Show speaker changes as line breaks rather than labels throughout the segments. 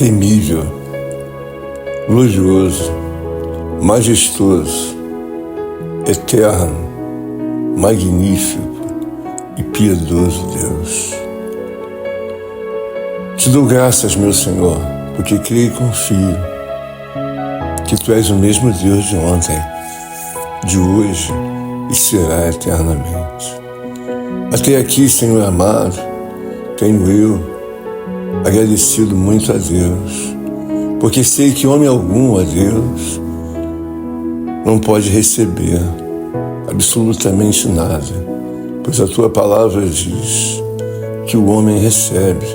temível, glorioso, majestoso, eterno, magnífico e piedoso Deus. Te dou graças, meu Senhor, porque creio e confio que Tu és o mesmo Deus de ontem, de hoje e será eternamente. Até aqui, Senhor amado, tenho eu agradecido muito a Deus, porque sei que homem algum, ó Deus, não pode receber absolutamente nada, pois a Tua palavra diz que o homem recebe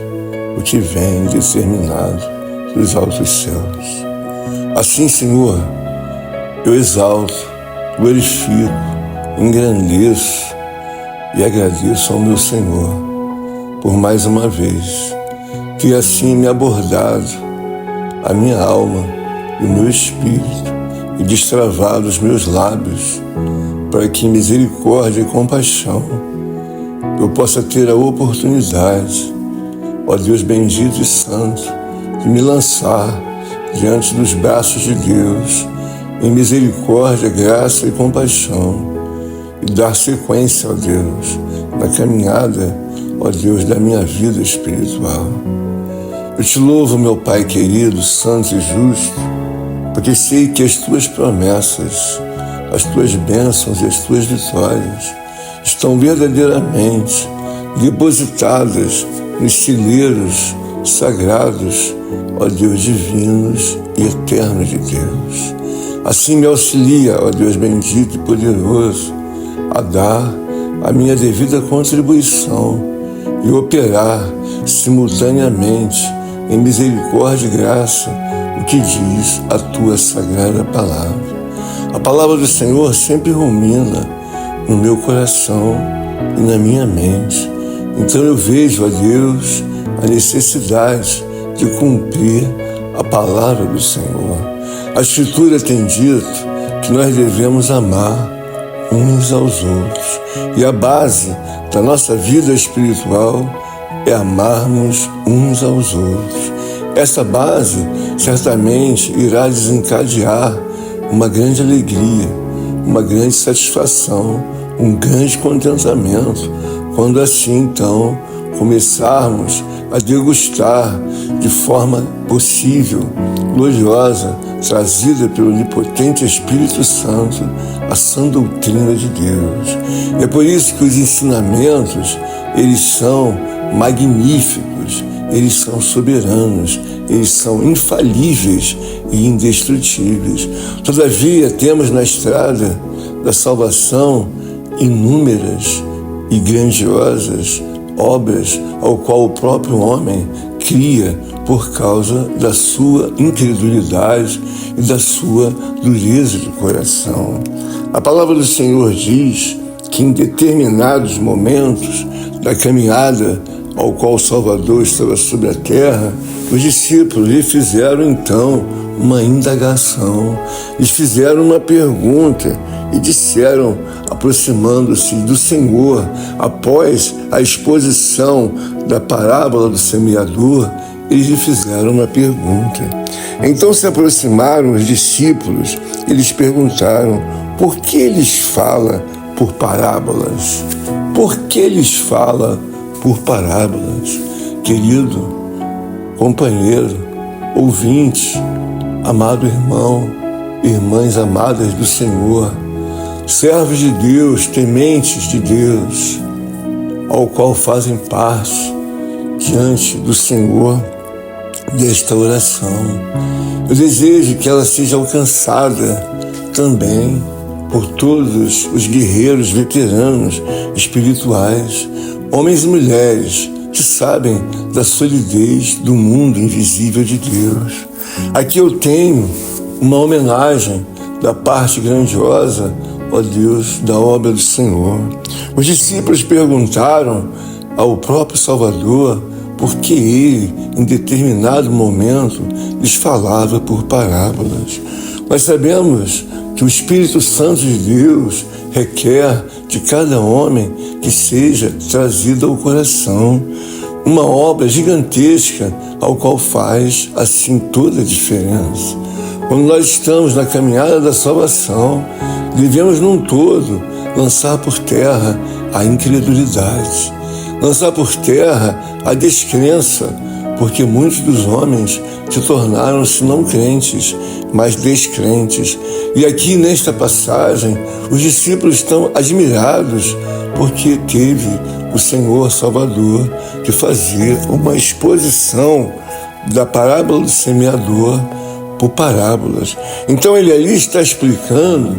o que vem determinado dos altos céus. Assim, Senhor, eu exalto, glorifico, engrandeço e agradeço ao meu Senhor por mais uma vez ter assim me abordado a minha alma e o meu espírito e destravado os meus lábios para que em misericórdia e compaixão eu possa ter a oportunidade, ó Deus bendito e santo, de me lançar diante dos braços de Deus em misericórdia, graça e compaixão e dar sequência, ó Deus, na caminhada, ó Deus, da minha vida espiritual. Eu te louvo, meu Pai querido, santo e justo, porque sei que as Tuas promessas, as Tuas bênçãos e as Tuas vitórias estão verdadeiramente depositadas nos celeiros sagrados, ó Deus, divinos e eternos de Deus. Assim me auxilia, ó Deus bendito e poderoso, a dar a minha devida contribuição e operar simultaneamente em misericórdia e graça o que diz a Tua sagrada palavra. A palavra do Senhor sempre rumina no meu coração e na minha mente. Então eu vejo, ó Deus, a necessidade de cumprir a palavra do Senhor. A Escritura tem dito que nós devemos amar uns aos outros. E a base da nossa vida espiritual é amarmos uns aos outros. Essa base certamente irá desencadear uma grande alegria, uma grande satisfação, um grande contentamento, quando assim então começarmos a degustar de forma possível, gloriosa, trazida pelo onipotente Espírito Santo, a sã doutrina de Deus. É por isso que os ensinamentos, eles são magníficos, eles são soberanos, eles são infalíveis e indestrutíveis. Todavia, temos na estrada da salvação inúmeras e grandiosas obras ao qual o próprio homem cria por causa da sua incredulidade e da sua dureza de coração. A palavra do Senhor diz que em determinados momentos da caminhada ao qual o Salvador estava sobre a terra, os discípulos lhe fizeram então uma indagação, lhes fizeram uma pergunta e disseram, aproximando-se do Senhor, após a exposição da parábola do semeador, eles lhe fizeram uma pergunta. Então se aproximaram os discípulos e lhes perguntaram: por que eles falam por parábolas? Por que eles falam por parábolas? Querido companheiro, ouvinte, amado irmão, irmãs amadas do Senhor, servos de Deus, tementes de Deus, ao qual fazem parte diante do Senhor desta oração. Eu desejo que ela seja alcançada também por todos os guerreiros veteranos espirituais, homens e mulheres que sabem da solidez do mundo invisível de Deus. Aqui eu tenho uma homenagem da parte grandiosa, ó Deus, da obra do Senhor. Os discípulos perguntaram ao próprio Salvador por que ele, em determinado momento, lhes falava por parábolas. Nós sabemos que o Espírito Santo de Deus requer de cada homem que seja trazido ao coração uma obra gigantesca, ao qual faz, assim, toda a diferença. Quando nós estamos na caminhada da salvação, devemos, num todo, lançar por terra a incredulidade, lançar por terra a descrença, porque muitos dos homens se tornaram-se não crentes, mas descrentes. E aqui nesta passagem, os discípulos estão admirados porque teve o Senhor Salvador que fazer uma exposição da parábola do semeador por parábolas. Então ele ali está explicando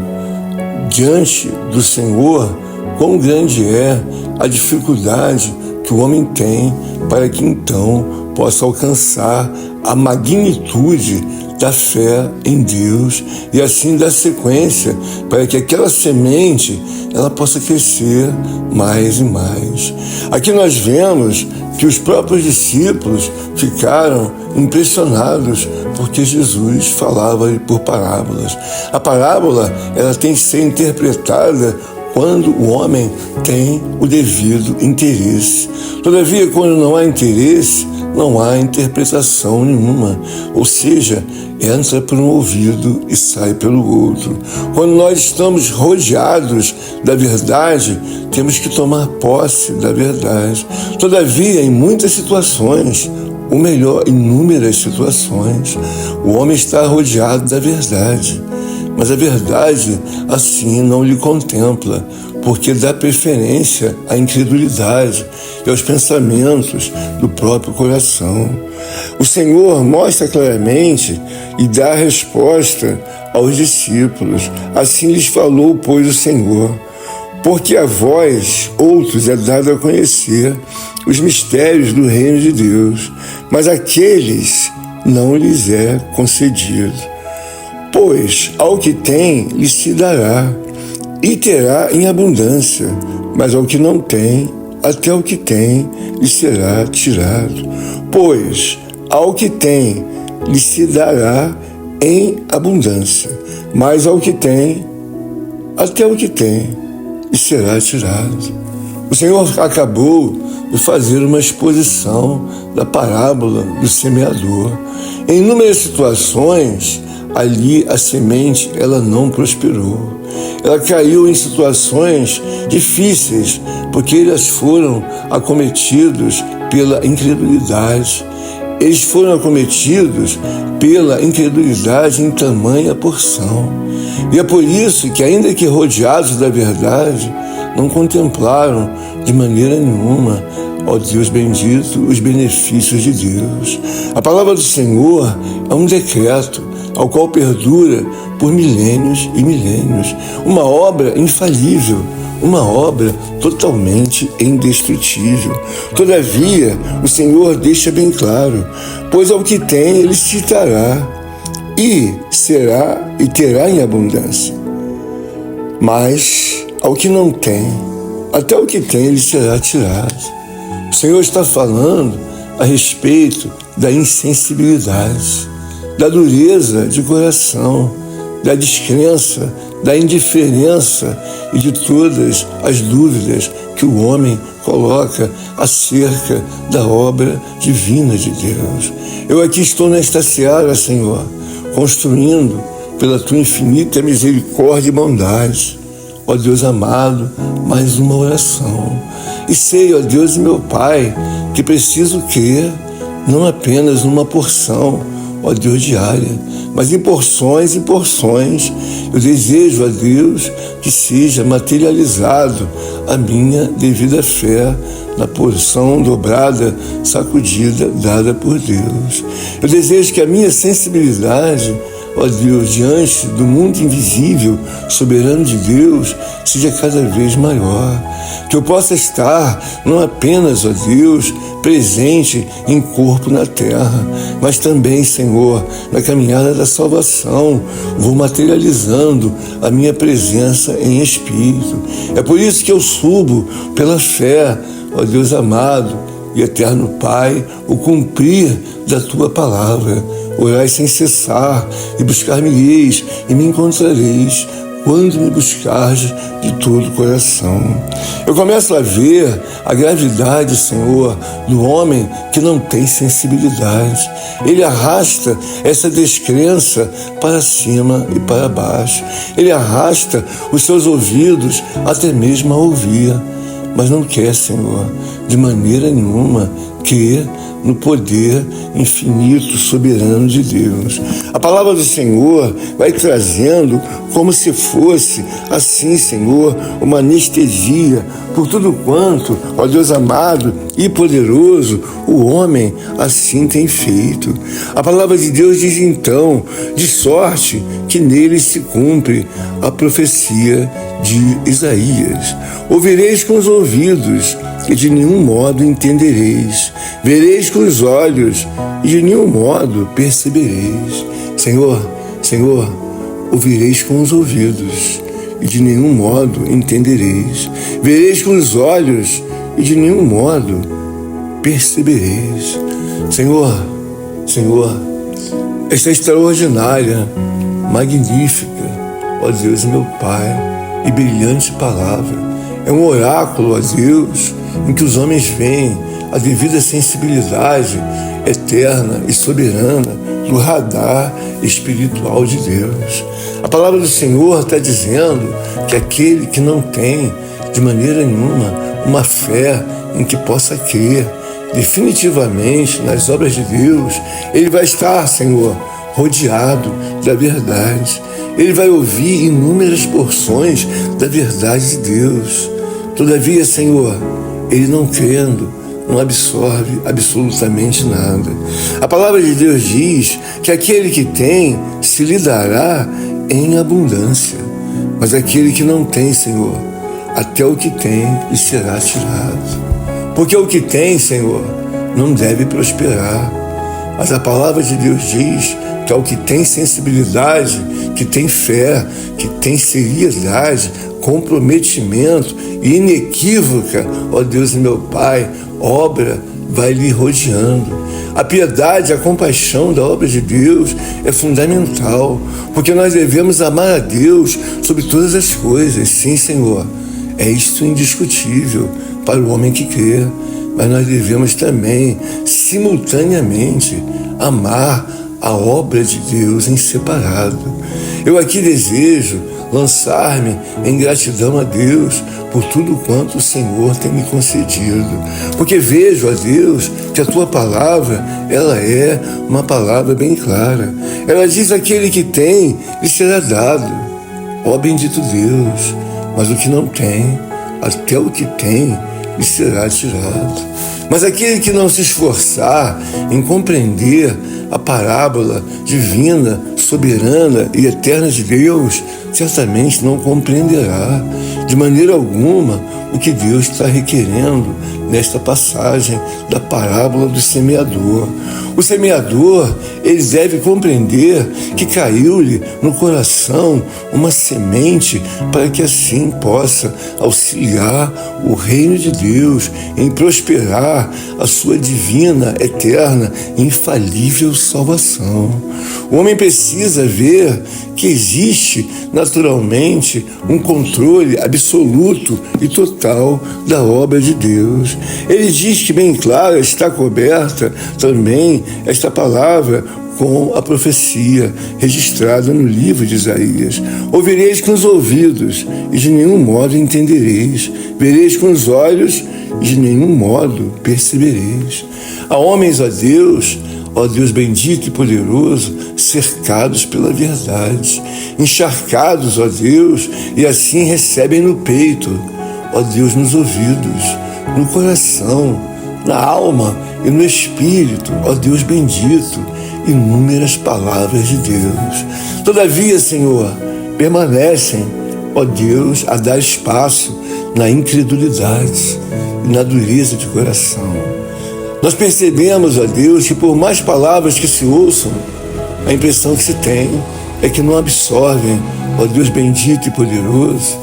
diante do Senhor quão grande é a dificuldade que o homem tem para que então possa alcançar a magnitude da fé em Deus e assim dar sequência para que aquela semente ela possa crescer mais e mais. Aqui nós vemos que os próprios discípulos ficaram impressionados porque Jesus falava por parábolas. A parábola ela tem que ser interpretada quando o homem tem o devido interesse. Todavia, quando não há interesse, não há interpretação nenhuma, ou seja, entra por um ouvido e sai pelo outro. Quando nós estamos rodeados da verdade, temos que tomar posse da verdade. Todavia, em muitas situações, ou melhor, inúmeras situações, o homem está rodeado da verdade, mas a verdade assim não lhe contempla, porque dá preferência à incredulidade e aos pensamentos do próprio coração. O Senhor mostra claramente e dá a resposta aos discípulos. Assim lhes falou, pois, o Senhor: porque a vós, outros, é dado a conhecer os mistérios do reino de Deus, mas àqueles não lhes é concedido. Pois ao que tem, lhe se dará, e terá em abundância, mas ao que não tem, até o que tem, lhe será tirado. Pois ao que tem, lhe se dará em abundância, mas ao que tem, até o que tem, lhe será tirado. O Senhor acabou de fazer uma exposição da parábola do semeador. Em inúmeras situações, ali a semente ela não prosperou. Ela caiu em situações difíceis, porque eles foram acometidos pela incredulidade. Eles foram acometidos pela incredulidade em tamanha porção. E é por isso que, ainda que rodeados da verdade, não contemplaram de maneira nenhuma, ó Deus bendito, os benefícios de Deus. A palavra do Senhor é um decreto ao qual perdura por milênios e milênios. Uma obra infalível, uma obra totalmente indestrutível. Todavia, o Senhor deixa bem claro: pois ao que tem ele se dará, e será e terá em abundância. Mas ao que não tem, até o que tem ele será tirado. O Senhor está falando a respeito da insensibilidade, da dureza de coração, da descrença, da indiferença e de todas as dúvidas que o homem coloca acerca da obra divina de Deus. Eu aqui estou nesta seara, Senhor, construindo pela Tua infinita misericórdia e bondade, ó Deus amado, mais uma oração. E sei, ó Deus e meu Pai, que preciso crer não apenas numa porção, ó Deus, diária, mas em porções e porções. Eu desejo a Deus que seja materializado a minha devida fé na porção dobrada, sacudida, dada por Deus. Eu desejo que a minha sensibilidade, ó Deus, diante do mundo invisível, soberano de Deus, seja cada vez maior. Que eu possa estar, não apenas, ó Deus, presente em corpo na terra, mas também, Senhor, na caminhada da salvação, vou materializando a minha presença em espírito. É por isso que eu subo pela fé, ó Deus amado e eterno Pai, o cumprir da Tua palavra. Orai sem cessar, e buscar-me-eis, e me encontrareis, quando me buscares de todo o coração. Eu começo a ver a gravidade, Senhor, do homem que não tem sensibilidade. Ele arrasta essa descrença para cima e para baixo. Ele arrasta os seus ouvidos até mesmo a ouvir, mas não quer, Senhor, de maneira nenhuma, crer no poder infinito, soberano de Deus. A palavra do Senhor vai trazendo como se fosse assim, Senhor, uma anestesia por tudo quanto, ó Deus amado e poderoso, o homem assim tem feito. A palavra de Deus diz então, de sorte que nele se cumpre a profecia de Isaías. Ouvireis com os ouvidos e de nenhum modo entendereis. Vereis com os olhos e de nenhum modo percebereis. Senhor, ouvireis com os ouvidos e de nenhum modo entendereis. Vereis com os olhos e de nenhum modo percebereis. Senhor, esta extraordinária, magnífica, ó Deus meu Pai, e brilhante palavra é um oráculo, ó Deus, em que os homens veem a devida sensibilidade eterna e soberana do radar espiritual de Deus. A palavra do Senhor está dizendo que aquele que não tem, de maneira nenhuma, uma fé em que possa crer definitivamente nas obras de Deus, ele vai estar, Senhor, rodeado da verdade. Ele vai ouvir inúmeras porções da verdade de Deus. Todavia, Senhor, ele não crendo, não absorve absolutamente nada. A palavra de Deus diz que aquele que tem se lhe dará em abundância, mas aquele que não tem, Senhor, até o que tem lhe será tirado. Porque o que tem, Senhor, não deve prosperar. Mas a palavra de Deus diz que ao que tem sensibilidade, que tem fé, que tem seriedade, comprometimento e inequívoca, ó Deus e meu Pai, obra vai lhe rodeando. A piedade, a compaixão da obra de Deus é fundamental, porque nós devemos amar a Deus sobre todas as coisas. Sim, Senhor, é isto indiscutível para o homem que crê, mas nós devemos também, simultaneamente, amar a obra de Deus em separado. Eu aqui desejo lançar-me em gratidão a Deus por tudo quanto o Senhor tem me concedido, porque vejo, ó Deus, que a Tua palavra, ela é uma palavra bem clara. Ela diz: aquele que tem, lhe será dado. Ó bendito Deus, mas o que não tem, até o que tem, lhe será tirado. Mas aquele que não se esforçar em compreender a parábola divina, soberana e eterna de Deus, certamente não compreenderá de maneira alguma o que Deus está requerendo nesta passagem da parábola do semeador. O semeador, ele deve compreender que caiu-lhe no coração uma semente para que assim possa auxiliar o reino de Deus em prosperar a sua divina, eterna, infalível salvação. O homem precisa ver que existe naturalmente um controle absoluto e total da obra de Deus. Ele diz que bem clara está coberta também esta palavra com a profecia registrada no livro de Isaías. Ouvireis com os ouvidos e de nenhum modo entendereis. Vereis com os olhos e de nenhum modo percebereis. Há homens, ó Deus bendito e poderoso, cercados pela verdade, encharcados, ó Deus, e assim recebem no peito, ó Deus, nos ouvidos, no coração, na alma e no espírito, ó Deus bendito, inúmeras palavras de Deus. Todavia, Senhor, permanecem, ó Deus, a dar espaço na incredulidade e na dureza de coração. Nós percebemos, ó Deus, que por mais palavras que se ouçam, a impressão que se tem é que não absorvem, ó Deus bendito e poderoso,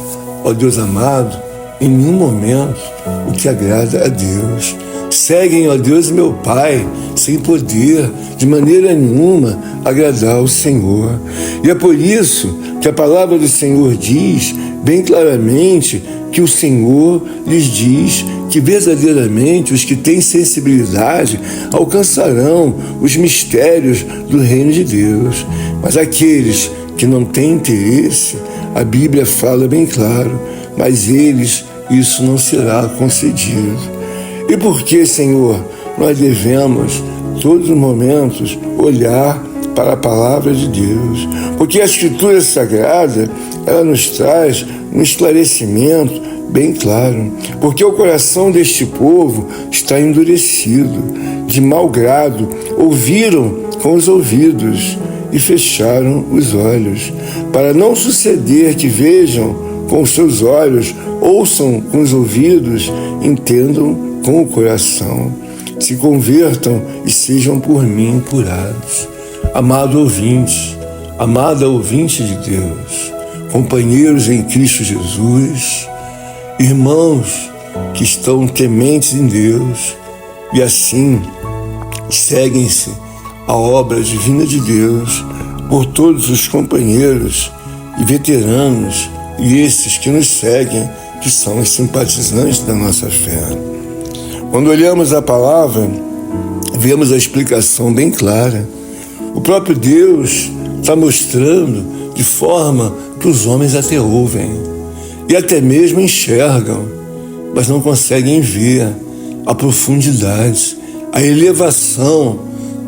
ó Deus amado, em nenhum momento o que agrada a Deus. seguem, ó Deus meu Pai, sem poder, de maneira nenhuma, agradar ao Senhor. E é por isso que a palavra do Senhor diz bem claramente que o Senhor lhes diz que verdadeiramente os que têm sensibilidade alcançarão os mistérios do reino de Deus. Mas aqueles que não têm interesse, a Bíblia fala bem claro, mas eles isso não será concedido. E por que, Senhor, nós devemos, todos os momentos, olhar para a palavra de Deus? Porque a Escritura Sagrada, ela nos traz um esclarecimento bem claro. Porque o coração deste povo está endurecido, de mau grado, ouviram com os ouvidos e fecharam os olhos, para não suceder que vejam com os seus olhos, ouçam com os ouvidos, entendam com o coração, se convertam e sejam por mim curados. Amado ouvinte, amada ouvinte de Deus, companheiros em Cristo Jesus, irmãos que estão tementes em Deus e assim seguem-se a obra divina de Deus por todos os companheiros e veteranos e esses que nos seguem, que são os simpatizantes da nossa fé. Quando olhamos a palavra, vemos a explicação bem clara. O próprio Deus está mostrando de forma que os homens até ouvem e até mesmo enxergam, mas não conseguem ver a profundidade, a elevação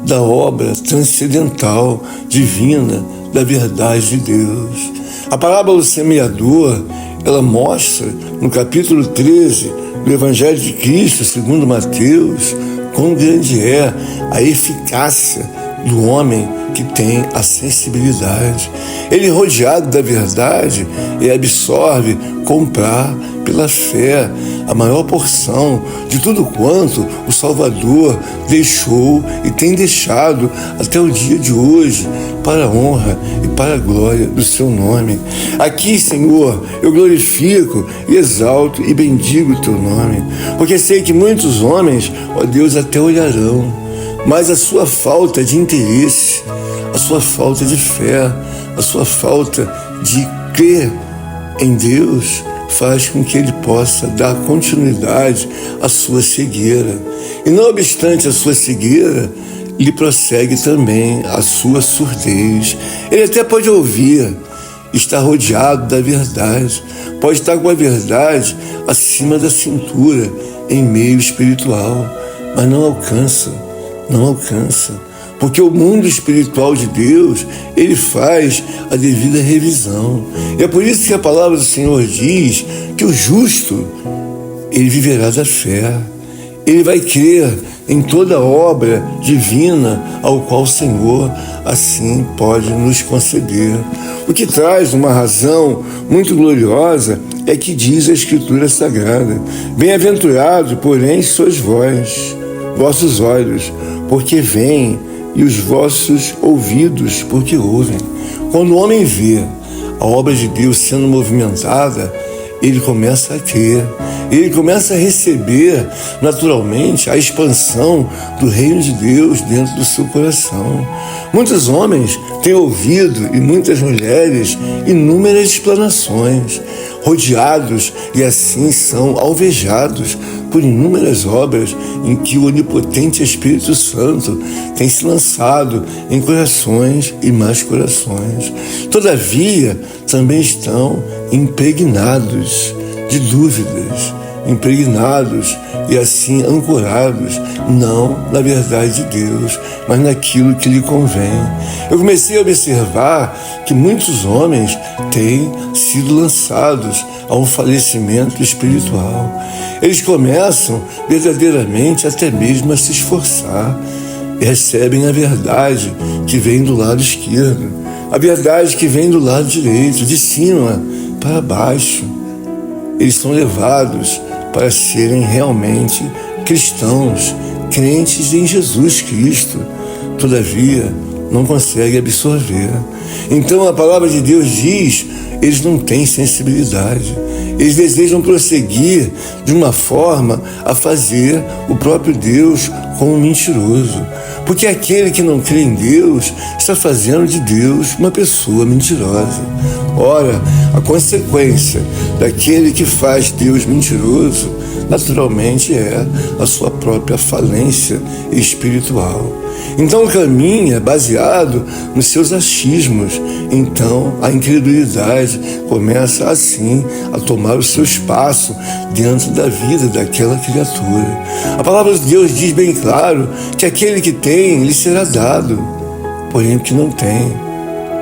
da obra transcendental, divina, da verdade de Deus. A parábola do semeador, ela mostra no capítulo 13 do Evangelho de Cristo, segundo Mateus, quão grande é a eficácia do homem que tem a sensibilidade. Ele, rodeado da verdade, e absorve, comprar pela fé a maior porção de tudo quanto o Salvador deixou e tem deixado até o dia de hoje, para a honra e para a glória do seu nome. Aqui, Senhor, eu glorifico e exalto e bendigo o teu nome, porque sei que muitos homens, ó Deus, até olharão, mas a sua falta de interesse, a sua falta de fé, a sua falta de crer em Deus faz com que ele possa dar continuidade à sua cegueira. E não obstante a sua cegueira, lhe prossegue também a sua surdez. Ele até pode ouvir, está rodeado da verdade, pode estar com a verdade acima da cintura, em meio espiritual, mas não alcança, porque o mundo espiritual de Deus, ele faz a devida revisão. E é por isso que a palavra do Senhor diz que o justo, ele viverá da fé. Ele vai crer em toda obra divina ao qual o Senhor assim pode nos conceder. O que traz uma razão muito gloriosa é que diz a Escritura Sagrada: bem-aventurado, porém, sois vossos olhos, porque veem, e os vossos ouvidos, porque ouvem. Quando o homem vê a obra de Deus sendo movimentada, ele começa a crer, ele começa a receber naturalmente a expansão do reino de Deus dentro do seu coração. Muitos homens têm ouvido, e muitas mulheres, inúmeras explanações, rodeados e assim são alvejados por inúmeras obras em que o onipotente Espírito Santo tem se lançado em corações e mais corações. Todavia, também estão impregnados de dúvidas, impregnados e assim ancorados, não na verdade de Deus, mas naquilo que lhe convém. Eu comecei a observar que muitos homens têm sido lançados a um falecimento espiritual. Eles começam verdadeiramente até mesmo a se esforçar e recebem a verdade que vem do lado esquerdo, a verdade que vem do lado direito, de cima para baixo. Eles são levados para serem realmente cristãos, crentes em Jesus Cristo. Todavia, não consegue absorver. Então a palavra de Deus diz, eles não têm sensibilidade. Eles desejam prosseguir de uma forma a fazer o próprio Deus como mentiroso. Porque aquele que não crê em Deus está fazendo de Deus uma pessoa mentirosa. Ora, a consequência daquele que faz Deus mentiroso, naturalmente é a sua própria falência espiritual. Então caminha baseado nos seus achismos. Então a incredulidade começa assim a tomar o seu espaço dentro da vida daquela criatura. A palavra de Deus diz bem claro que aquele que tem, lhe será dado. Porém o que não tem,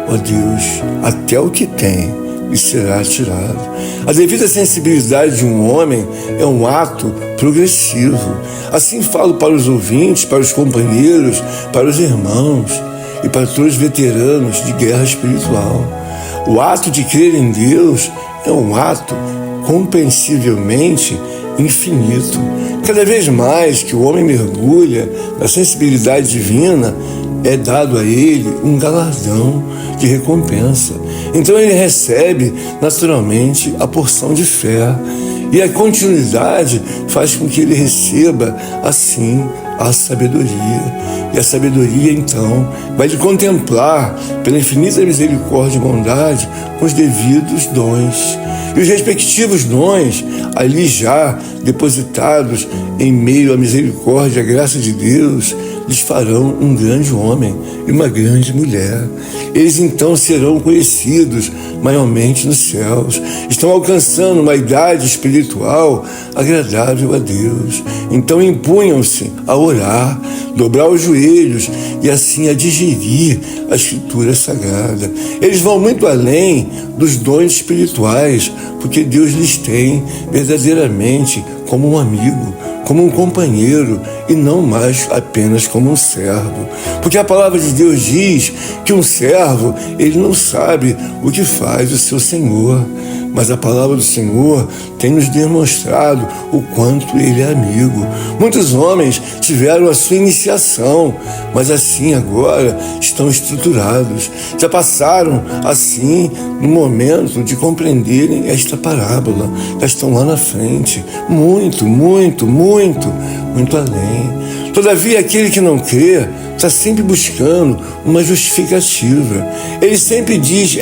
ó Deus, até o que tem lhe será tirado. A devida sensibilidade de um homem é um ato progressivo. Assim falo para os ouvintes, para os companheiros, para os irmãos e para todos os veteranos de guerra espiritual. O ato de crer em Deus é um ato compreensivelmente infinito. Cada vez mais que o homem mergulha na sensibilidade divina, é dado a ele um galardão de recompensa. Então ele recebe naturalmente a porção de fé. E a continuidade faz com que ele receba assim a sabedoria. E a sabedoria então vai lhe contemplar pela infinita misericórdia e bondade com os devidos dons. E os respectivos dons ali já depositados em meio à misericórdia e à graça de Deus lhes farão um grande homem e uma grande mulher. Eles então serão conhecidos maiormente nos céus. Estão alcançando uma idade espiritual agradável a Deus. Então impunham-se a orar, dobrar os joelhos e assim a digerir a Escritura Sagrada. Eles vão muito além dos dons espirituais, porque Deus lhes tem verdadeiramente como um amigo, como um companheiro e não mais apenas como um servo. Porque a palavra de Deus diz que um servo, ele não sabe o que faz o seu senhor, mas a palavra do Senhor tem nos demonstrado o quanto ele é amigo. Muitos homens tiveram a sua iniciação, mas assim agora estão estruturados. Já passaram assim no momento de compreenderem esta parábola. Já estão lá na frente, muito além. Todavia, aquele que não crê está sempre buscando uma justificativa. Ele sempre diz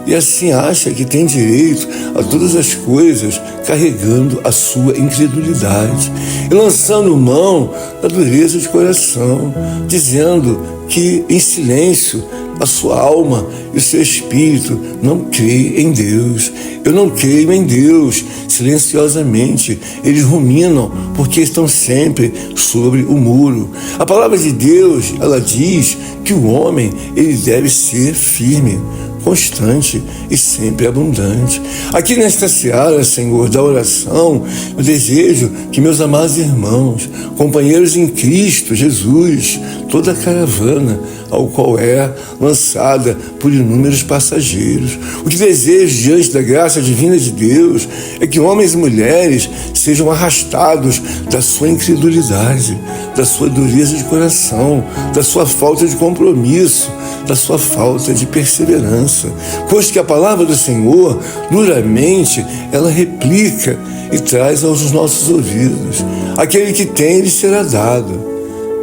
e assim acha que tem direito a todas as coisas, carregando a sua incredulidade e lançando mão da dureza de coração, dizendo que em silêncio a sua alma e o seu espírito não crê em Deus. Eu não creio em Deus. Silenciosamente eles ruminam porque estão sempre sobre o muro. A palavra de Deus, ela diz que o homem, ele deve ser firme, constante e sempre abundante. Aqui nesta seara, Senhor, da oração, eu desejo que meus amados irmãos, companheiros em Cristo Jesus, toda a caravana ao qual é lançada por inúmeros passageiros. O que desejo diante da graça divina de Deus é que homens e mulheres sejam arrastados da sua incredulidade, da sua dureza de coração, da sua falta de compromisso, da sua falta de perseverança, pois que a palavra do Senhor, duramente, ela replica e traz aos nossos ouvidos. Aquele que tem, lhe será dado,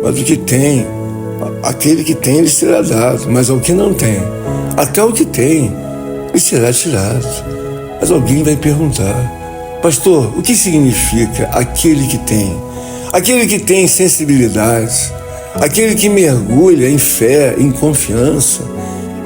mas aquele que tem, lhe será dado, mas ao que não tem, até o que tem, lhe será tirado. Mas alguém vai perguntar: pastor, o que significa aquele que tem? Aquele que tem sensibilidade, aquele que mergulha em fé, em confiança,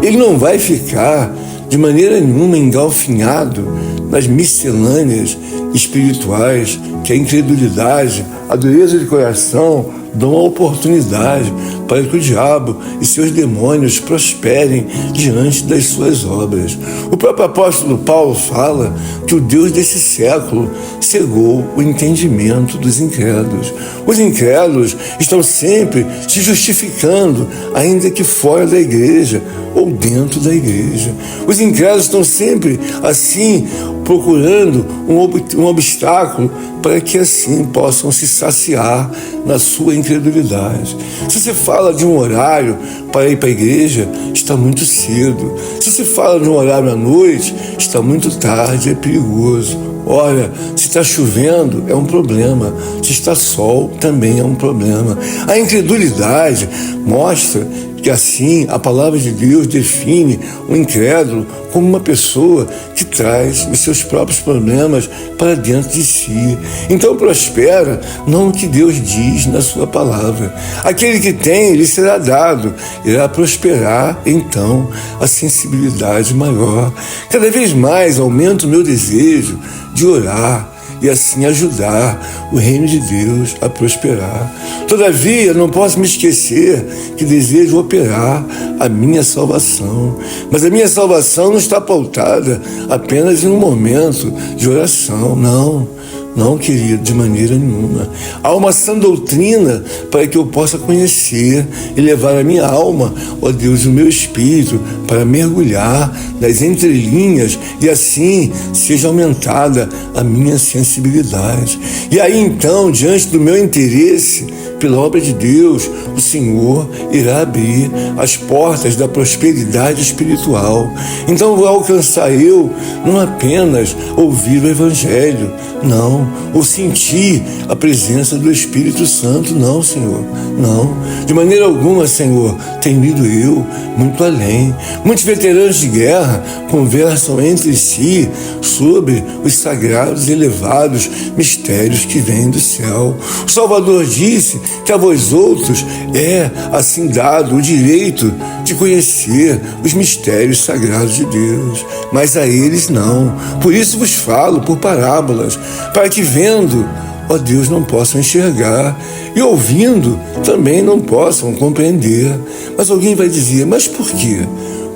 ele não vai ficar de maneira nenhuma engalfinhado nas miscelâneas espirituais que a incredulidade, a dureza de coração dão a oportunidade para que o diabo e seus demônios prosperem diante das suas obras. O próprio apóstolo Paulo fala que o Deus desse século cegou o entendimento dos incrédulos. Os incrédulos estão sempre se justificando, ainda que fora da igreja ou dentro da igreja. Os incrédulos estão sempre assim procurando um obstáculo para que assim possam se saciar na sua incredulidade incredulidade. Se você fala de um horário para ir para a igreja, está muito cedo. Se você fala de um horário à noite, está muito tarde, é perigoso. Olha, se está chovendo, é um problema. Se está sol, também é um problema. A incredulidade mostra que assim a palavra de Deus define o incrédulo como uma pessoa que traz os seus próprios problemas para dentro de si. Então prospera não o que Deus diz na sua palavra. Aquele que tem, lhe será dado, irá prosperar então a sensibilidade maior. Cada vez mais aumenta o meu desejo de orar e assim ajudar o reino de Deus a prosperar. Todavia, não posso me esquecer que desejo operar a minha salvação. Mas a minha salvação não está pautada apenas em um momento de oração, não, querido, de maneira nenhuma. Há uma sã doutrina para que eu possa conhecer e levar a minha alma, ó Deus, o meu espírito, para mergulhar nas entrelinhas e assim seja aumentada a minha sensibilidade. E aí então, diante do meu interesse pela obra de Deus, o Senhor irá abrir as portas da prosperidade espiritual. Então vou alcançar eu não apenas ouvir o Evangelho, não, ou sentir a presença do Espírito Santo, não, Senhor, não. De maneira alguma, Senhor, tenho ido eu muito além. Muitos veteranos de guerra conversam entre si sobre os sagrados e elevados mistérios que vêm do céu. O Salvador disse que a vós outros é assim dado o direito de conhecer os mistérios sagrados de Deus, mas a eles não. Por isso vos falo por parábolas, para que vendo, ó Deus, não possam enxergar, e ouvindo também não possam compreender. Mas alguém vai dizer, mas por quê?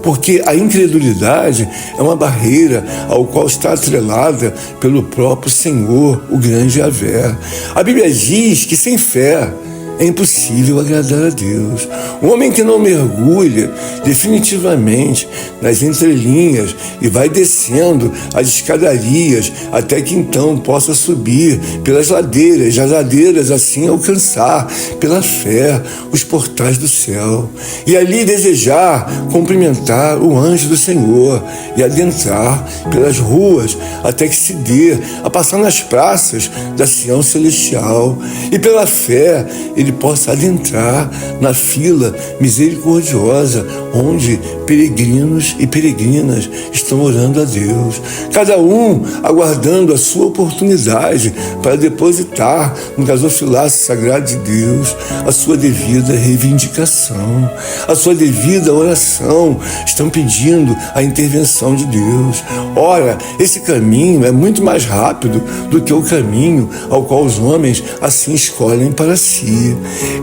Porque a incredulidade é uma barreira ao qual está atrelada pelo próprio Senhor, o grande Yahvé. A Bíblia diz que sem fé é impossível agradar a Deus. Um homem que não mergulha definitivamente nas entrelinhas e vai descendo as escadarias até que então possa subir pelas ladeiras, as ladeiras assim alcançar pela fé os portais do céu e ali desejar cumprimentar o anjo do Senhor e adentrar pelas ruas até que se dê a passar nas praças da Sião Celestial e pela fé ele possa adentrar na fila misericordiosa onde peregrinos e peregrinas estão orando a Deus, cada um aguardando a sua oportunidade para depositar no gasofilaço sagrado de Deus a sua devida reivindicação, a sua devida oração. Estão pedindo a intervenção de Deus. Ora, esse caminho é muito mais rápido do que o caminho ao qual os homens assim escolhem para si.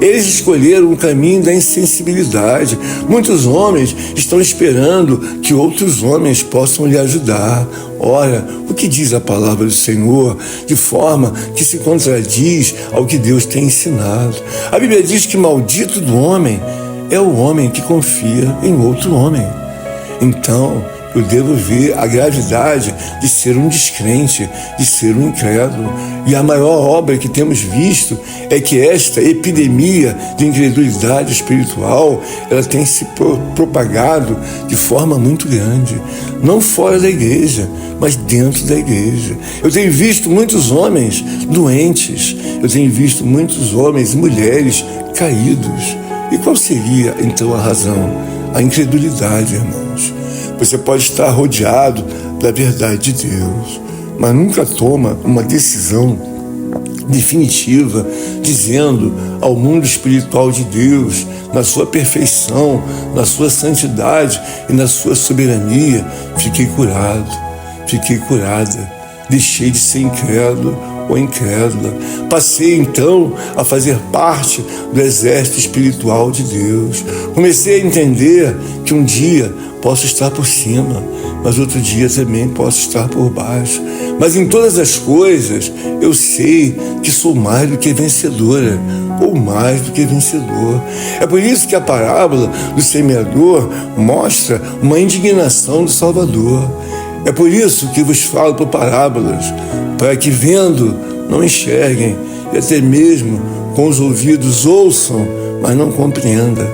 Eles escolheram o caminho da insensibilidade. Muitos homens estão esperando que outros homens possam lhe ajudar. Ora, o que diz a palavra do Senhor de forma que se contradiz ao que Deus tem ensinado? A Bíblia diz que maldito do homem é o homem que confia em outro homem. Então, eu devo ver a gravidade de ser um descrente, de ser um incrédulo. E a maior obra que temos visto é que esta epidemia de incredulidade espiritual, ela tem se propagado de forma muito grande. Não fora da igreja, mas dentro da igreja. Eu tenho visto muitos homens doentes. Eu tenho visto muitos homens e mulheres caídos. E qual seria, então, a razão? A incredulidade, irmãos. Você pode estar rodeado da verdade de Deus, mas nunca toma uma decisão definitiva, dizendo ao mundo espiritual de Deus, na sua perfeição, na sua santidade e na sua soberania, fiquei curado, fiquei curada, deixei de ser incrédulo ou incrédula. Passei então a fazer parte do exército espiritual de Deus. Comecei a entender que um dia posso estar por cima, mas outro dia também posso estar por baixo. Mas em todas as coisas eu sei que sou mais do que vencedora, ou mais do que vencedor. É por isso que a parábola do semeador mostra uma indignação do Salvador. É por isso que vos falo por parábolas, para que vendo não enxerguem, e até mesmo com os ouvidos ouçam, mas não compreendam.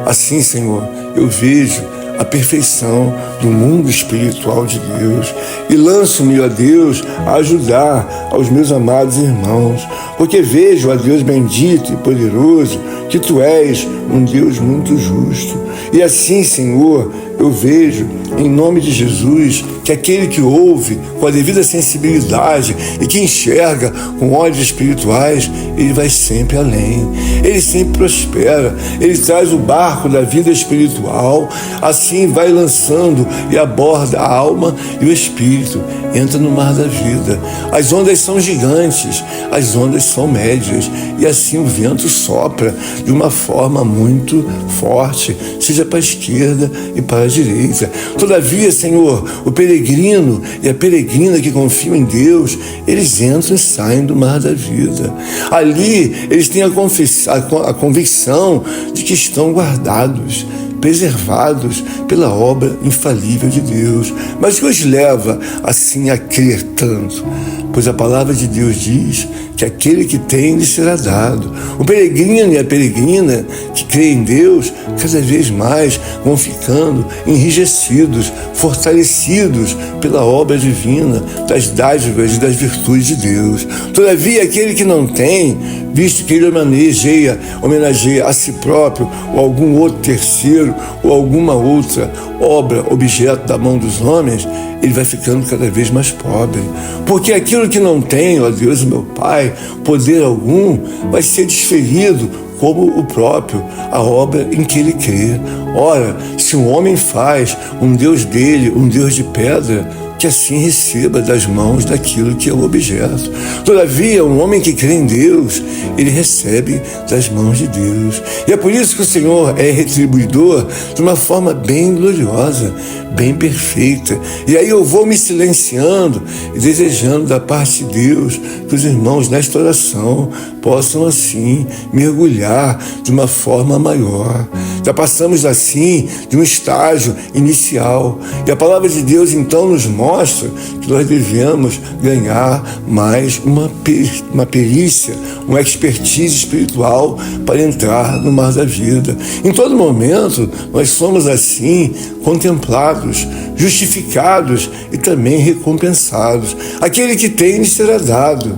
Assim, Senhor, eu vejo a perfeição do mundo espiritual de Deus e lanço-me, ó Deus, a ajudar aos meus amados irmãos, porque vejo, ó Deus bendito e poderoso, que Tu és um Deus muito justo. E assim, Senhor, eu vejo, em nome de Jesus, que aquele que ouve com a devida sensibilidade e que enxerga com olhos espirituais, ele vai sempre além, ele sempre prospera, ele traz o barco da vida espiritual, assim vai lançando e aborda a alma e o espírito, entra no mar da vida. As ondas são gigantes, as ondas são médias, e assim o vento sopra de uma forma muito forte, seja para a esquerda e para a direita. Todavia, Senhor, o peregrino e a peregrina que confiam em Deus, eles entram e saem do mar da vida. Ali, eles têm a convicção de que estão guardados, preservados pela obra infalível de Deus. Mas o que os leva assim a crer tanto? Pois a palavra de Deus diz que aquele que tem lhe será dado. O peregrino e a peregrina que creem em Deus, cada vez mais vão ficando enrijecidos, fortalecidos pela obra divina, das dádivas e das virtudes de Deus. Todavia, aquele que não tem, visto que ele homenageia a si próprio ou algum outro terceiro ou alguma outra obra, objeto da mão dos homens, ele vai ficando cada vez mais pobre. Porque aquilo que não tem, ó Deus, meu Pai, poder algum, vai ser desferido como o próprio, a obra em que ele crê. Ora, se um homem faz um Deus dele, um Deus de pedra, que assim receba das mãos daquilo que é o objeto. Todavia, um homem que crê em Deus, ele recebe das mãos de Deus. E é por isso que o Senhor é retribuidor de uma forma bem gloriosa, bem perfeita. E aí eu vou me silenciando e desejando da parte de Deus que os irmãos nesta oração possam assim mergulhar de uma forma maior. Já passamos assim de um estágio inicial. E a palavra de Deus então nos mostra que nós devemos ganhar mais uma perícia, uma expertise espiritual para entrar no mar da vida. Em todo momento, nós somos assim contemplados, justificados e também recompensados. Aquele que tem lhe será dado.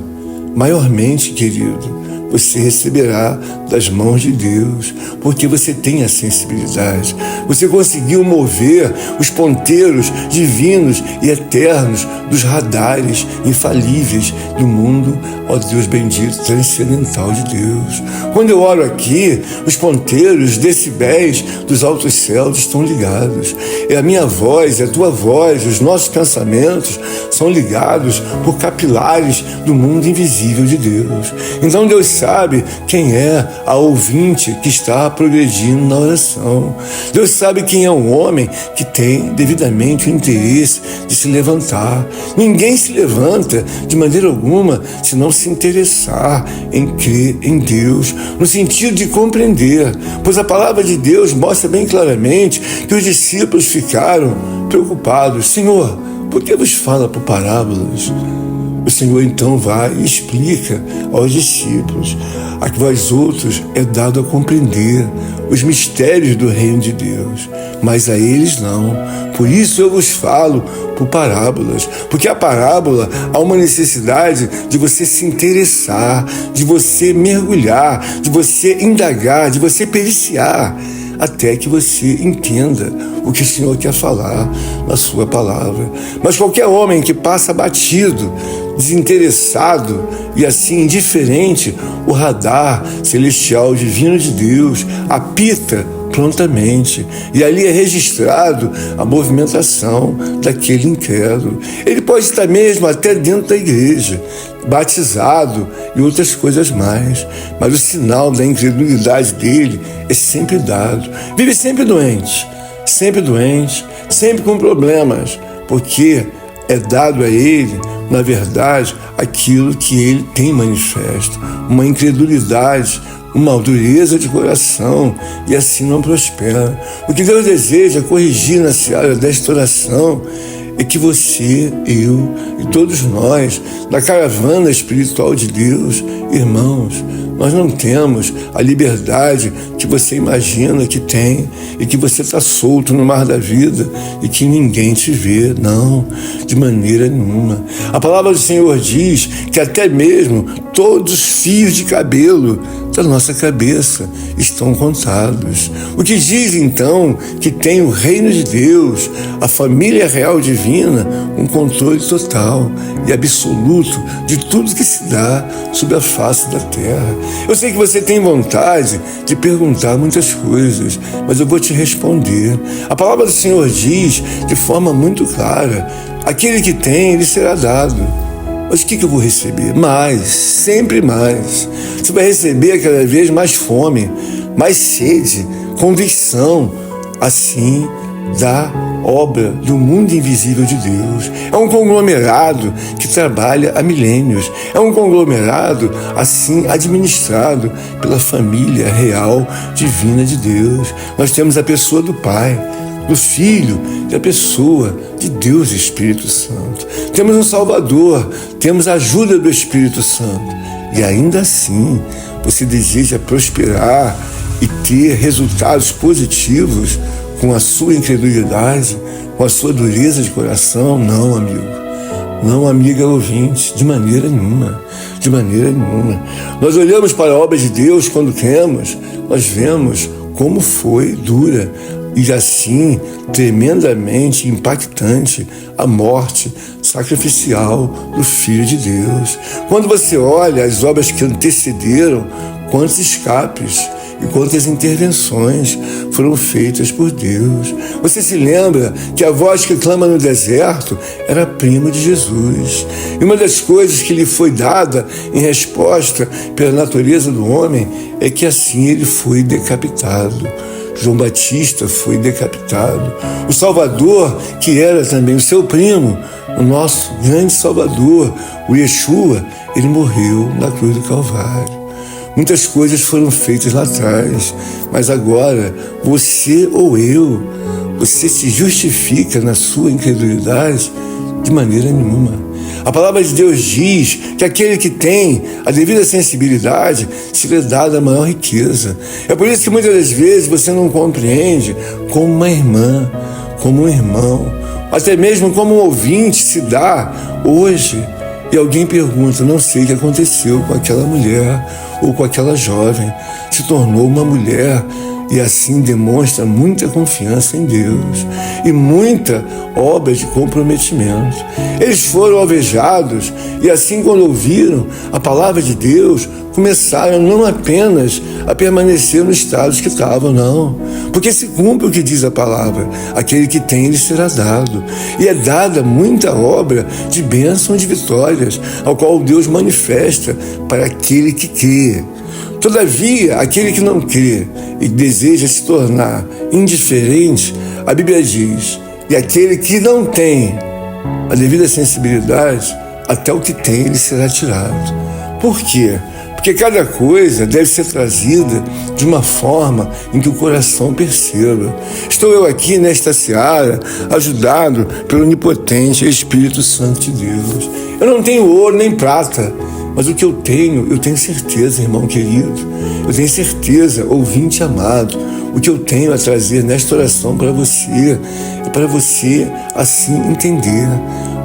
Maiormente, querido, você receberá das mãos de Deus, porque você tem a sensibilidade. Você conseguiu mover os ponteiros divinos e eternos dos radares infalíveis do mundo, ó Deus bendito, transcendental de Deus. Quando eu oro aqui, os ponteiros, decibéis dos altos céus estão ligados. É a minha voz, é a tua voz, os nossos pensamentos são ligados por capilares do mundo invisível de Deus. Então Deus sabe quem é a ouvinte que está progredindo na oração. Deus sabe quem é um homem que tem devidamente o interesse de se levantar. Ninguém se levanta de maneira alguma se não se interessar em crer em Deus, no sentido de compreender, pois a palavra de Deus mostra bem claramente que os discípulos ficaram preocupados. Senhor, por que vos fala por parábolas? O Senhor então vai e explica aos discípulos: a que vós outros é dado a compreender os mistérios do reino de Deus, mas a eles não. Por isso eu vos falo por parábolas, porque a parábola há uma necessidade de você se interessar, de você mergulhar, de você indagar, de você periciar, até que você entenda o que o Senhor quer falar na sua palavra. Mas qualquer homem que passa batido, desinteressado e assim indiferente, o radar celestial divino de Deus apita prontamente, e ali é registrado a movimentação daquele incrédulo. Ele pode estar mesmo até dentro da igreja, batizado e outras coisas mais, mas o sinal da incredulidade dele é sempre dado. Vive sempre doente, sempre com problemas, porque é dado a ele, na verdade, aquilo que ele tem manifesto, uma incredulidade, uma dureza de coração, e assim não prospera. O que Deus deseja corrigir na seara desta oração é que você, eu e todos nós, da caravana espiritual de Deus, irmãos, Nós não temos a liberdade que você imagina que tem e que você está solto no mar da vida e que ninguém te vê. Não, de maneira nenhuma. A palavra do Senhor diz que até mesmo todos os fios de cabelo da nossa cabeça estão contados. O que diz então que tem o reino de Deus, a família real divina, um controle total e absoluto de tudo que se dá sobre a face da terra. Eu sei que você tem vontade de perguntar muitas coisas, mas eu vou te responder. A palavra do Senhor diz de forma muito clara: aquele que tem, ele será dado. Mas o que eu vou receber? Mais, sempre mais. Você vai receber cada vez mais fome, mais sede, convicção, assim, da obra do mundo invisível de Deus. É um conglomerado que trabalha há milênios. É um conglomerado, assim, administrado pela família real divina de Deus. Nós temos a pessoa do Pai, do Filho e a pessoa de Deus Espírito Santo. Temos um Salvador, temos a ajuda do Espírito Santo. E ainda assim, você deseja prosperar e ter resultados positivos com a sua incredulidade, com a sua dureza de coração? Não, amigo. Não, amiga ouvinte, de maneira nenhuma. De maneira nenhuma. Nós olhamos para a obra de Deus quando cremos, nós vemos como foi dura e assim tremendamente impactante a morte sacrificial do Filho de Deus. Quando você olha as obras que antecederam, quantos escapes e quantas intervenções foram feitas por Deus. Você se lembra que a voz que clama no deserto era prima de Jesus. E uma das coisas que lhe foi dada em resposta pela natureza do homem é que assim ele foi decapitado. João Batista foi decapitado. O Salvador, que era também o seu primo, o nosso grande Salvador, o Yeshua, ele morreu na cruz do Calvário. Muitas coisas foram feitas lá atrás, mas agora, você ou eu, você se justifica na sua incredulidade? De maneira nenhuma. A palavra de Deus diz que aquele que tem a devida sensibilidade se lhe dá a maior riqueza. É por isso que muitas das vezes você não compreende como uma irmã, como um irmão, até mesmo como um ouvinte se dá hoje. E alguém pergunta: não sei o que aconteceu com aquela mulher ou com aquela jovem. Se tornou uma mulher e assim demonstra muita confiança em Deus e muita obra de comprometimento. Eles foram alvejados e assim, quando ouviram a palavra de Deus, começaram não apenas a permanecer no estado que estavam, não, porque se cumpre o que diz a palavra: aquele que tem, lhe será dado. E é dada muita obra de bênção e de vitórias, ao qual Deus manifesta para aquele que crê. Todavia, aquele que não crê e deseja se tornar indiferente, a Bíblia diz: e aquele que não tem a devida sensibilidade, até o que tem ele será tirado. Por quê? Porque cada coisa deve ser trazida de uma forma em que o coração perceba. Estou eu aqui nesta seara, ajudado pelo onipotente Espírito Santo de Deus. Eu não tenho ouro nem prata, mas o que eu tenho certeza, irmão querido. Eu tenho certeza, ouvinte amado, o que eu tenho a trazer nesta oração para você, é para você assim entender.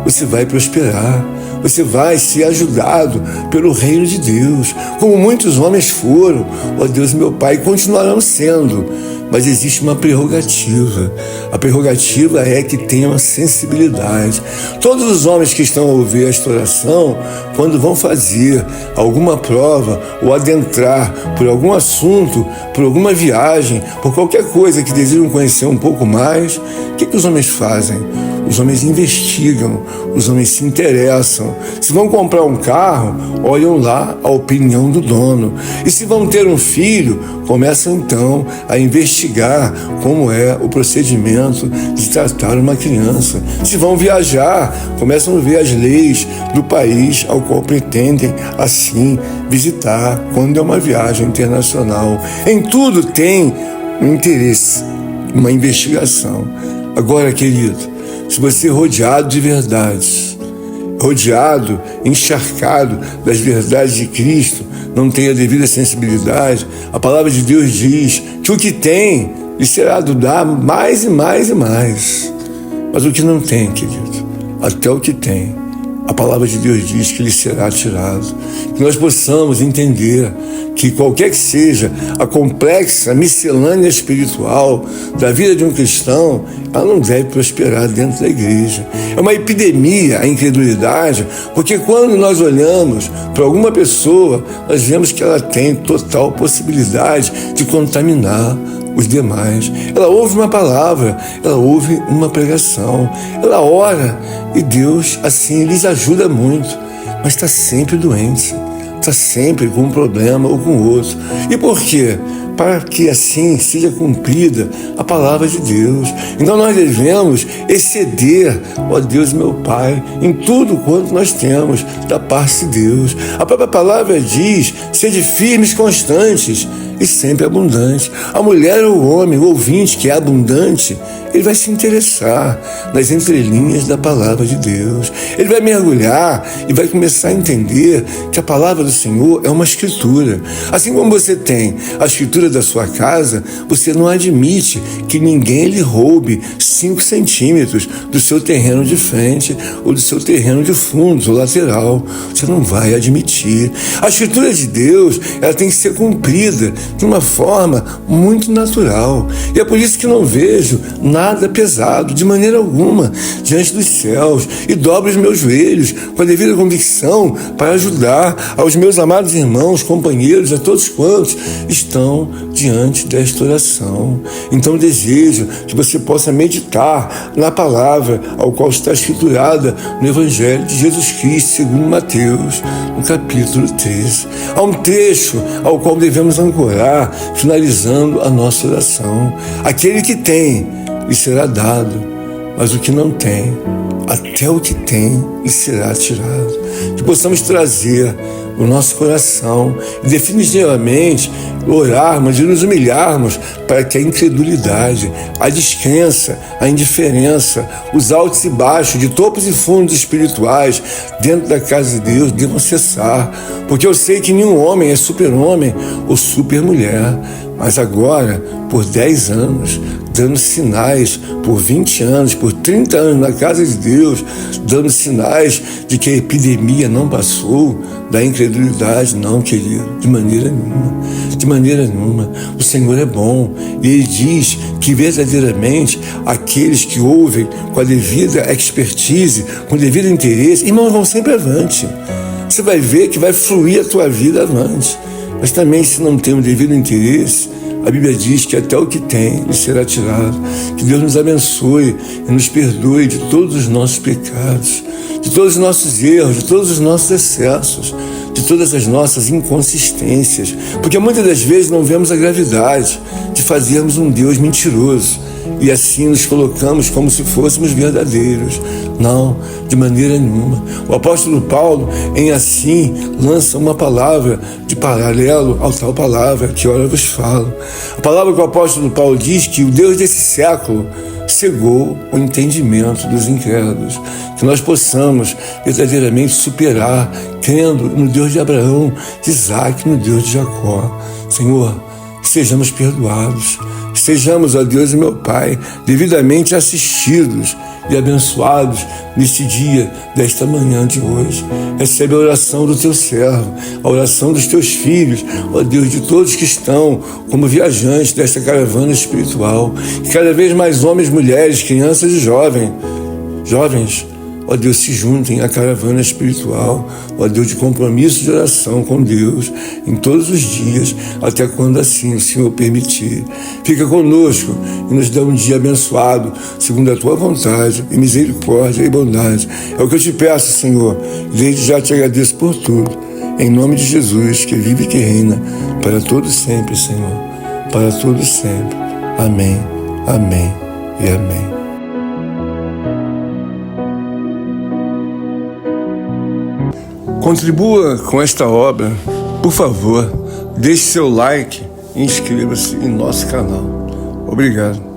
Você vai prosperar, você vai ser ajudado pelo reino de Deus, como muitos homens foram, ó Deus meu Pai, e continuarão sendo. Mas existe uma prerrogativa. A prerrogativa é que tenham a sensibilidade. Todos os homens que estão a ouvir esta oração, quando vão fazer alguma prova ou adentrar por algum assunto, por alguma viagem, por qualquer coisa que desejam conhecer um pouco mais, o que os homens fazem? Os homens investigam, os homens se interessam. Se vão comprar um carro, olham lá a opinião do dono. E se vão ter um filho, começam então a investigar como é o procedimento de tratar uma criança. Se vão viajar, começam a ver as leis do país ao qual pretendem assim visitar, quando é uma viagem internacional. Em tudo tem um interesse, uma investigação. Agora, querido, se você é rodeado de verdades, rodeado, encharcado das verdades de Cristo, não tem a devida sensibilidade, a palavra de Deus diz que o que tem lhe será dado mais e mais e mais. Mas o que não tem, querido, até o que tem, a palavra de Deus diz que lhe será tirado. Que nós possamos entender que qualquer que seja a complexa miscelânea espiritual da vida de um cristão, ela não deve prosperar dentro da igreja. É uma epidemia a incredulidade, porque quando nós olhamos para alguma pessoa, nós vemos que ela tem total possibilidade de contaminar os demais. Ela ouve uma palavra, ela ouve uma pregação, ela ora e Deus assim lhes ajuda muito, mas está sempre doente, está sempre com um problema ou com outro. E por quê? Para que assim seja cumprida a palavra de Deus. Então nós devemos exceder, ó Deus meu Pai, em tudo quanto nós temos da parte de Deus. A própria palavra diz: sede firmes, constantes e sempre abundante. A mulher ou o homem, o ouvinte que é abundante, ele vai se interessar nas entrelinhas da palavra de Deus. Ele vai mergulhar e vai começar a entender que a palavra do Senhor é uma escritura. Assim como você tem a escritura da sua casa, você não admite que ninguém lhe roube 5 centímetros do seu terreno de frente ou do seu terreno de fundo ou lateral. Você não vai admitir. A escritura de Deus, ela tem que ser cumprida de uma forma muito natural. E é por isso que não vejo nada pesado, de maneira alguma, diante dos céus, e dobro os meus joelhos com a devida convicção para ajudar aos meus amados irmãos, companheiros, a todos quantos estão diante desta oração. Então desejo que você possa meditar na palavra ao qual está escriturada no Evangelho de Jesus Cristo, segundo Mateus, no capítulo 13. Há um trecho ao qual devemos ancorar, finalizando a nossa oração. Aquele que tem, lhe será dado, mas o que não tem, até o que tem, lhe será tirado. Que possamos trazer o nosso coração e definitivamente orarmos e nos humilharmos para que a incredulidade, a descrença, a indiferença, os altos e baixos, de topos e fundos espirituais dentro da casa de Deus devam cessar, porque eu sei que nenhum homem é super-homem ou super-mulher, mas agora, por 10 anos, dando sinais, por 20 anos, por 30 anos na casa de Deus, dando sinais de que a epidemia não passou, da incredulidade, não, querido, de maneira nenhuma, de maneira nenhuma. O Senhor é bom e Ele diz que verdadeiramente aqueles que ouvem com a devida expertise, com o devido interesse, irmãos, vão sempre avante. Você vai ver que vai fluir a tua vida avante. Mas também, se não tem o devido interesse, a Bíblia diz que até o que tem lhe será tirado. Que Deus nos abençoe e nos perdoe de todos os nossos pecados, de todos os nossos erros, de todos os nossos excessos, de todas as nossas inconsistências, porque muitas das vezes não vemos a gravidade de fazermos um Deus mentiroso e assim nos colocamos como se fôssemos verdadeiros. Não, de maneira nenhuma. O apóstolo Paulo, em assim, lança uma palavra de paralelo ao tal palavra que ora vos falo. A palavra que o apóstolo Paulo diz que o Deus desse século cegou o entendimento dos incrédulos. Que nós possamos verdadeiramente superar, crendo no Deus de Abraão, de Isaac, no Deus de Jacó. Senhor, que sejamos perdoados, que sejamos, ó Deus e meu Pai, devidamente assistidos e abençoados neste dia, desta manhã de hoje. Recebe a oração do teu servo, a oração dos teus filhos, ó Deus, de todos que estão como viajantes desta caravana espiritual. Que cada vez mais homens, mulheres, crianças e jovens, ó Deus, se juntem à caravana espiritual, ó Deus, de compromisso de oração com Deus em todos os dias, até quando assim o Senhor permitir. Fica conosco e nos dá um dia abençoado, segundo a tua vontade, e misericórdia e bondade. É o que eu te peço, Senhor, e desde já te agradeço por tudo, em nome de Jesus, que vive e que reina, para todos sempre, Senhor, para todos sempre. Amém, amém e amém. Contribua com esta obra, por favor, deixe seu like e inscreva-se em nosso canal. Obrigado.